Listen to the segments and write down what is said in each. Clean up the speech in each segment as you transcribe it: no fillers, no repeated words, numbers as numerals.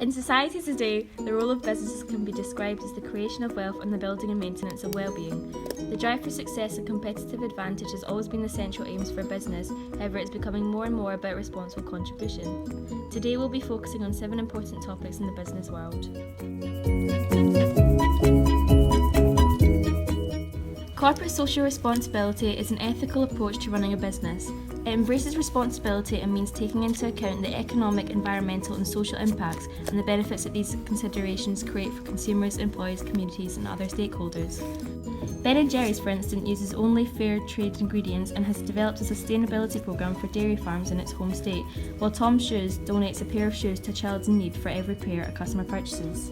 In society today, the role of businesses can be described as the creation of wealth and the building and maintenance of well-being. The drive for success and competitive advantage has always been the central aims for business, however it's becoming more and more about responsible contribution. Today we'll be focusing on 7 important topics in the business world. Corporate social responsibility is an ethical approach to running a business. It embraces responsibility and means taking into account the economic, environmental and social impacts and the benefits that these considerations create for consumers, employees, communities and other stakeholders. Ben & Jerry's, for instance, uses only fair trade ingredients and has developed a sustainability programme for dairy farms in its home state, while Tom's Shoes donates a pair of shoes to a child in need for every pair a customer purchases.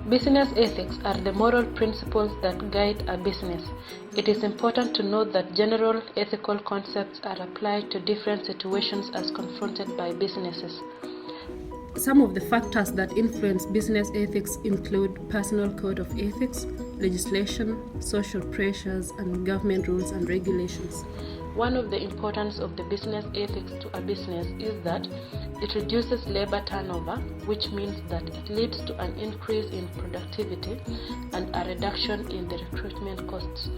Business ethics are the moral principles that guide a business. It is important to note that general ethical concepts are applied to different situations as confronted by businesses. Some of the factors that influence business ethics include personal code of ethics, legislation, social pressures, and government rules and regulations. One of the importance of the business ethics to a business is that it reduces labor turnover, which means that it leads to an increase in productivity and a reduction in the recruitment costs.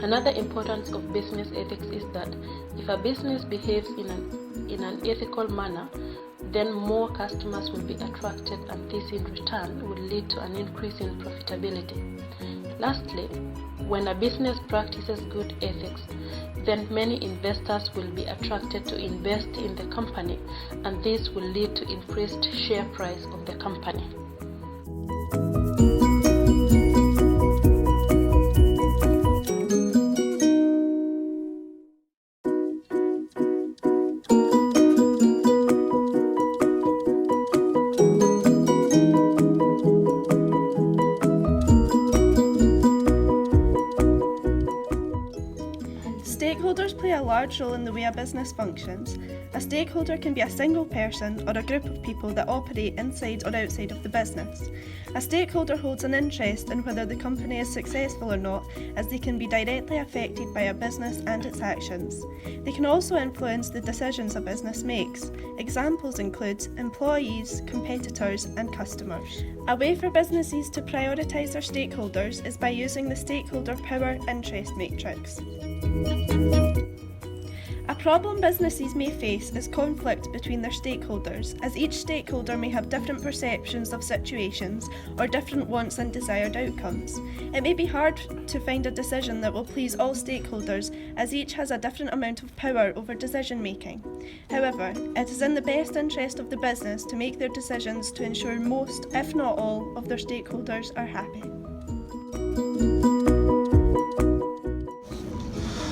Another importance of business ethics is that if a business behaves in an ethical manner, then more customers will be attracted, and this in return will lead to an increase in profitability. Lastly, when a business practices good ethics, then many investors will be attracted to invest in the company, and this will lead to increased share price of the company. Stakeholders play a large role in the way a business functions. A stakeholder can be a single person or a group of people that operate inside or outside of the business. A stakeholder holds an interest in whether the company is successful or not, as they can be directly affected by a business and its actions. They can also influence the decisions a business makes. Examples include employees, competitors, and customers. A way for businesses to prioritise their stakeholders is by using the stakeholder power interest matrix. A problem businesses may face is conflict between their stakeholders, as each stakeholder may have different perceptions of situations or different wants and desired outcomes. It may be hard to find a decision that will please all stakeholders, as each has a different amount of power over decision making. However, it is in the best interest of the business to make their decisions to ensure most, if not all, of their stakeholders are happy.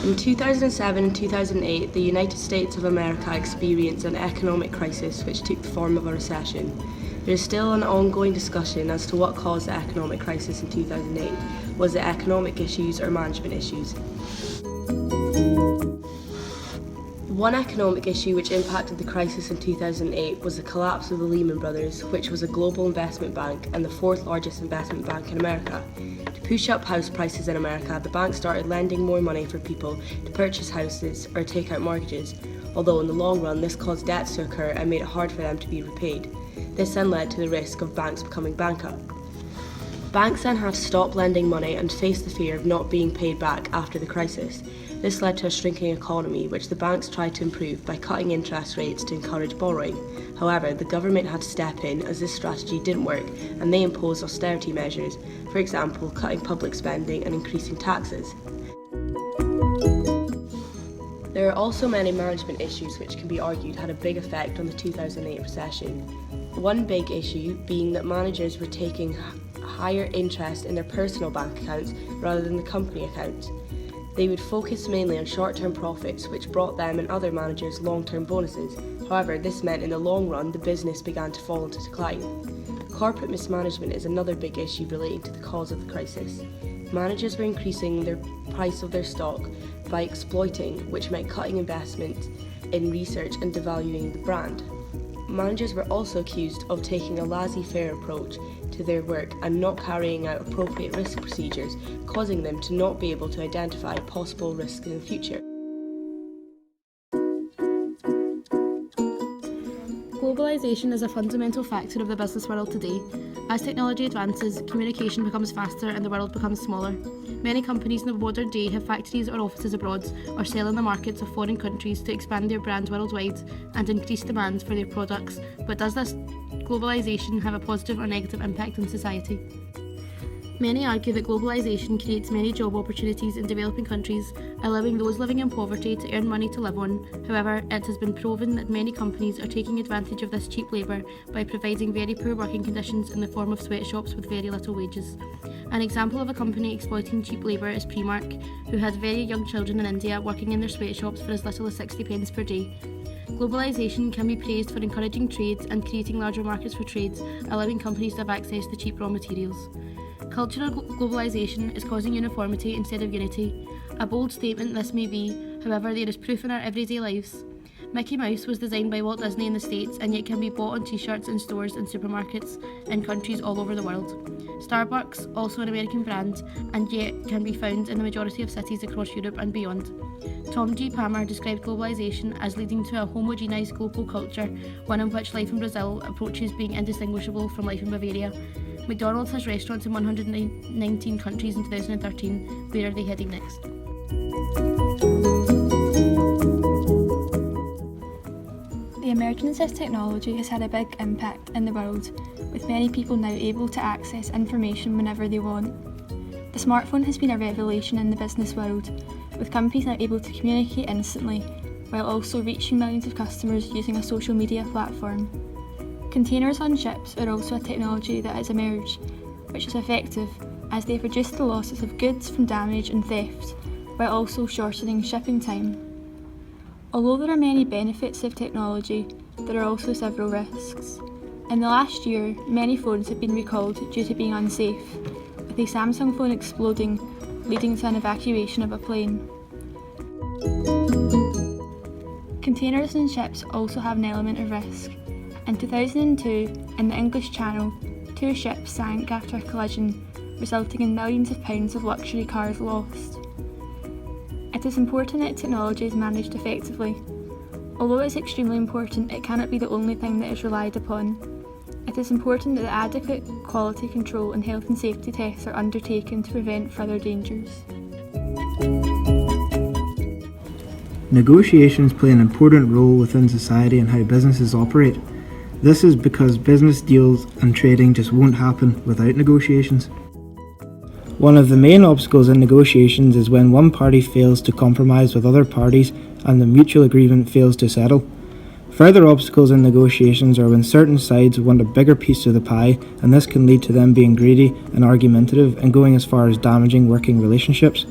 In 2007 and 2008, the United States of America experienced an economic crisis which took the form of a recession. There is still an ongoing discussion as to what caused the economic crisis in 2008. Was it economic issues or management issues? One economic issue which impacted the crisis in 2008 was the collapse of the Lehman Brothers, which was a global investment bank and the 4th largest investment bank in America. To push up house prices in America, the bank started lending more money for people to purchase houses or take out mortgages, although in the long run this caused debts to occur and made it hard for them to be repaid. This then led to the risk of banks becoming bankrupt. Banks then had to stop lending money and face the fear of not being paid back after the crisis. This led to a shrinking economy, which the banks tried to improve by cutting interest rates to encourage borrowing. However, the government had to step in as this strategy didn't work, and they imposed austerity measures, for example, cutting public spending and increasing taxes. There are also many management issues which can be argued had a big effect on the 2008 recession. One big issue being that managers were taking higher interest in their personal bank accounts rather than the company accounts. They would focus mainly on short-term profits, which brought them and other managers long-term bonuses. However, this meant in the long run the business began to fall into decline. Corporate mismanagement is another big issue relating to the cause of the crisis. Managers were increasing the price of their stock by exploiting, which meant cutting investment in research and devaluing the brand. Managers were also accused of taking a laissez-faire approach to their work and not carrying out appropriate risk procedures, causing them to not be able to identify possible risks in the future. Globalisation is a fundamental factor of the business world today. As technology advances, communication becomes faster and the world becomes smaller. Many companies in the modern day have factories or offices abroad or sell in the markets of foreign countries to expand their brand worldwide and increase demand for their products. But does this globalisation have a positive or negative impact on society? Many argue that globalisation creates many job opportunities in developing countries, allowing those living in poverty to earn money to live on. However, it has been proven that many companies are taking advantage of this cheap labour by providing very poor working conditions in the form of sweatshops with very little wages. An example of a company exploiting cheap labour is Primark, who had very young children in India working in their sweatshops for as little as 60 pence per day. Globalisation can be praised for encouraging trade and creating larger markets for trades, allowing companies to have access to cheap raw materials. Cultural globalisation is causing uniformity instead of unity. A bold statement this may be, however, there is proof in our everyday lives. Mickey Mouse was designed by Walt Disney in the States and yet can be bought on t-shirts in stores and supermarkets in countries all over the world. Starbucks, also an American brand, and yet can be found in the majority of cities across Europe and beyond. Tom G. Palmer described globalisation as leading to a homogenised global culture, one in which life in Brazil approaches being indistinguishable from life in Bavaria. McDonald's has restaurants in 119 countries in 2013. Where are they heading next? The emergence of technology has had a big impact in the world, with many people now able to access information whenever they want. The smartphone has been a revelation in the business world, with companies now able to communicate instantly, while also reaching millions of customers using a social media platform. Containers on ships are also a technology that has emerged, which is effective as they have reduced the losses of goods from damage and theft, while also shortening shipping time. Although there are many benefits of technology, there are also several risks. In the last year, many phones have been recalled due to being unsafe, with a Samsung phone exploding, leading to an evacuation of a plane. Containers and ships also have an element of risk. In 2002, in the English Channel, 2 ships sank after a collision, resulting in millions of pounds of luxury cars lost. It is important that technology is managed effectively. Although it is extremely important, it cannot be the only thing that is relied upon. It is important that adequate quality control and health and safety tests are undertaken to prevent further dangers. Negotiations play an important role within society and how businesses operate. This is because business deals and trading just won't happen without negotiations. One of the main obstacles in negotiations is when one party fails to compromise with other parties and the mutual agreement fails to settle. Further obstacles in negotiations are when certain sides want a bigger piece of the pie, and this can lead to them being greedy and argumentative and going as far as damaging working relationships.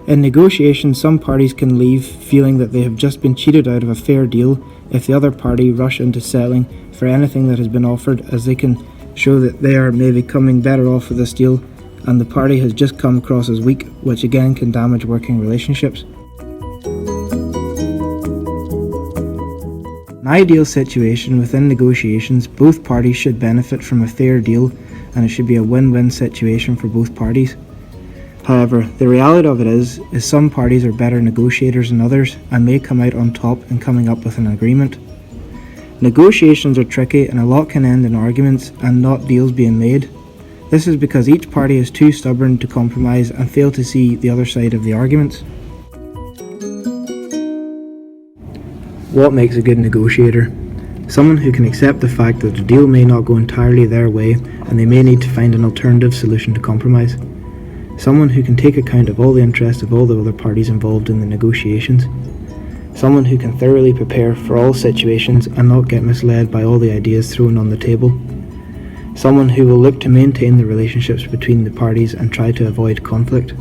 In negotiations, some parties can leave feeling that they have just been cheated out of a fair deal if the other party rush into settling for anything that has been offered, as they can show that they are maybe coming better off with this deal and the party has just come across as weak, which again can damage working relationships. In an ideal situation within negotiations, both parties should benefit from a fair deal and it should be a win-win situation for both parties. However, the reality of it is some parties are better negotiators than others and may come out on top in coming up with an agreement. Negotiations are tricky and a lot can end in arguments and not deals being made. This is because each party is too stubborn to compromise and fail to see the other side of the arguments. What makes a good negotiator? Someone who can accept the fact that the deal may not go entirely their way and they may need to find an alternative solution to compromise. Someone who can take account of all the interests of all the other parties involved in the negotiations. Someone who can thoroughly prepare for all situations and not get misled by all the ideas thrown on the table. Someone who will look to maintain the relationships between the parties and try to avoid conflict.